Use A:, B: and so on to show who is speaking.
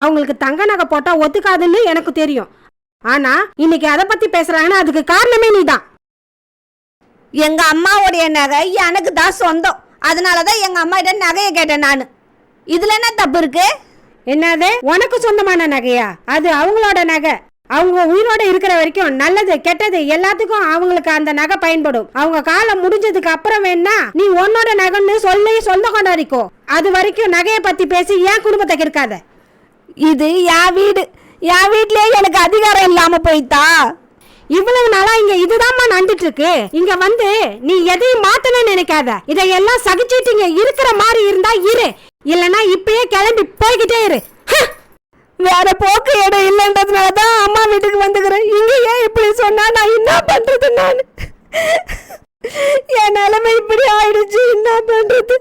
A: அவங்களுக்கு தங்க நகை போட்டா ஒத்துக்காதுன்னு எனக்கு தெரியும். ஆனா இன்னைக்கு அதை பத்தி பேசுறாங்கன்னா அதுக்கு காரணமே நீதான்.
B: எங்க அம்மாவுடைய நகை எனக்கு தான் சொந்தம். அதனாலதான் எங்க அம்மா கிட்ட நகையை கேட்டேன் நானு. இதுல என்ன தப்பு இருக்கு?
A: என்னது உனக்கு சொந்தமான நகையா? அது அவங்களோட நகை. அவங்க உயிரோட இருக்கிற வரைக்கும் நல்லது கெட்டது எல்லாத்துக்கும் அவங்களுக்கு அந்த நகை பயன்படும். அவங்க காலம் முடிஞ்சதுக்கு அப்புறம் வேணா நீ உன்னோட நகைன்னு சொல்லி சொந்த கொண்டாடிக்கோ. அது வரைக்கும் நகையை பத்தி பேசி என் குடும்பத்தை இருக்காத.
B: இது என் வீடு. என் வீட்லயே எனக்கு அதிகாரம் இல்லாம போயிட்டா?
A: இவ்வளவு நாளா இங்க இதுதான் நடந்துட்டு இருக்கு. இங்க வந்து நீ எதையும் மாத்தணும்னு நினைக்காத. இதையெல்லாம் சகிச்சிட்டு இங்க இருக்கிற மாதிரி இருந்தா இரு, இல்லனா இப்பயே கிளம்பி போய்கிட்டே இரு.
B: வேற போக்கு இடம் இல்லைன்றதுனாலதான் அம்மா வீட்டுக்கு வந்துக்கிறேன். இங்க ஏன் இப்படி சொன்னா நான் என்ன பண்றது? நான் என் நிலைமை இப்படி ஆயிடுச்சு, என்ன பண்றது?